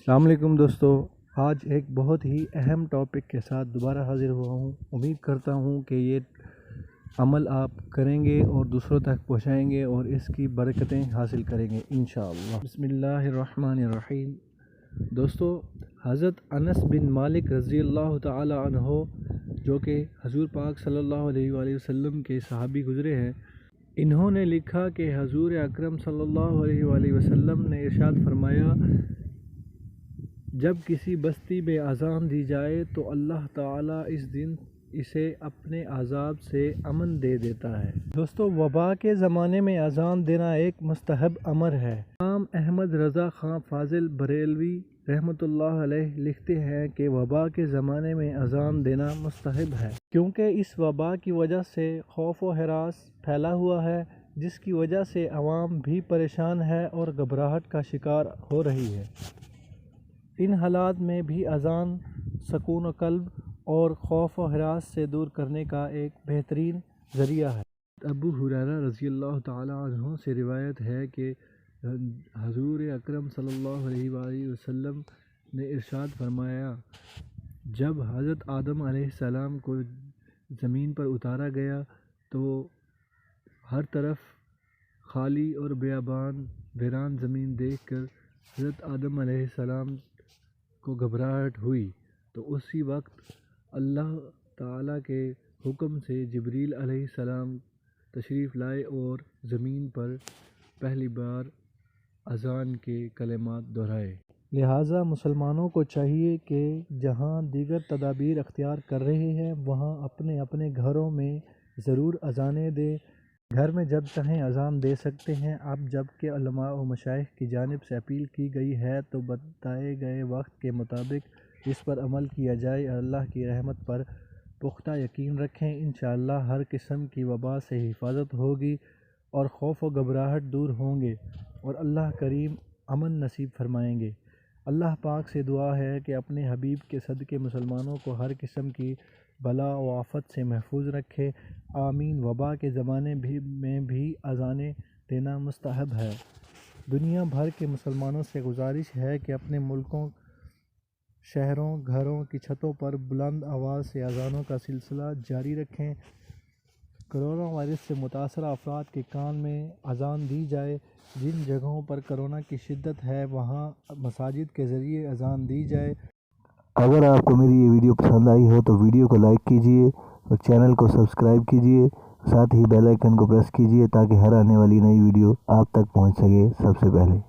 السلام علیکم دوستو، آج ایک بہت ہی اہم ٹاپک کے ساتھ دوبارہ حاضر ہوا ہوں۔ امید کرتا ہوں کہ یہ عمل آپ کریں گے اور دوسروں تک پہنچائیں گے اور اس کی برکتیں حاصل کریں گے انشاءاللہ۔ بسم اللہ الرحمن الرحیم۔ دوستو، حضرت انس بن مالک رضی اللہ تعالی عنہ جو کہ حضور پاک صلی اللہ علیہ وآلہ وسلم کے صحابی گزرے ہیں، انہوں نے لکھا کہ حضور اکرم صلی اللہ علیہ وآلہ وسلم نے ارشاد فرمایا، جب کسی بستی میں اذان دی جائے تو اللہ تعالیٰ اس دن اسے اپنے عذاب سے امن دے دیتا ہے۔ دوستو، وبا کے زمانے میں اذان دینا ایک مستحب امر ہے۔ امام احمد رضا خان فاضل بریلوی رحمۃ اللہ علیہ لکھتے ہیں کہ وبا کے زمانے میں اذان دینا مستحب ہے، کیونکہ اس وبا کی وجہ سے خوف و ہراس پھیلا ہوا ہے، جس کی وجہ سے عوام بھی پریشان ہے اور گھبراہٹ کا شکار ہو رہی ہے۔ ان حالات میں بھی اذان سکون قلب اور خوف و ہراس سے دور کرنے کا ایک بہترین ذریعہ ہے۔ ابو ہریرہ رضی اللہ تعالی عنہ سے روایت ہے کہ حضور اکرم صلی اللہ علیہ وآلہ وسلم نے ارشاد فرمایا، جب حضرت آدم علیہ السلام کو زمین پر اتارا گیا تو ہر طرف خالی اور بیابان ویران زمین دیکھ کر حضرت آدم علیہ السلام کو گھبراہٹ ہوئی، تو اسی وقت اللہ تعالیٰ کے حکم سے جبریل علیہ السلام تشریف لائے اور زمین پر پہلی بار اذان کے کلمات دہرائے۔ لہٰذا مسلمانوں کو چاہیے کہ جہاں دیگر تدابیر اختیار کر رہے ہیں وہاں اپنے اپنے گھروں میں ضرور اذانیں دیں۔ گھر میں جب چاہیں اذان دے سکتے ہیں۔ اب جب کہ علماء و مشائخ کی جانب سے اپیل کی گئی ہے تو بتائے گئے وقت کے مطابق اس پر عمل کیا جائے۔ اللہ کی رحمت پر پختہ یقین رکھیں، انشاءاللہ ہر قسم کی وبا سے حفاظت ہوگی اور خوف و گھبراہٹ دور ہوں گے اور اللہ کریم امن نصیب فرمائیں گے۔ اللہ پاک سے دعا ہے کہ اپنے حبیب کے صدقے مسلمانوں کو ہر قسم کی بلا و آفت سے محفوظ رکھے، آمین۔ وبا کے زمانے میں بھی اذانیں دینا مستحب ہے۔ دنیا بھر کے مسلمانوں سے گزارش ہے کہ اپنے ملکوں، شہروں، گھروں کی چھتوں پر بلند آواز سے اذانوں کا سلسلہ جاری رکھیں۔ کرونا وائرس سے متاثرہ افراد کے کان میں اذان دی جائے۔ جن جگہوں پر کرونا کی شدت ہے وہاں مساجد کے ذریعے اذان دی جائے۔ اگر آپ کو میری یہ ویڈیو پسند آئی ہو تو ویڈیو کو لائک کیجئے اور چینل کو سبسکرائب کیجئے، ساتھ ہی بیل آئیکن کو پریس کیجئے تاکہ ہر آنے والی نئی ویڈیو آپ تک پہنچ سکے سب سے پہلے۔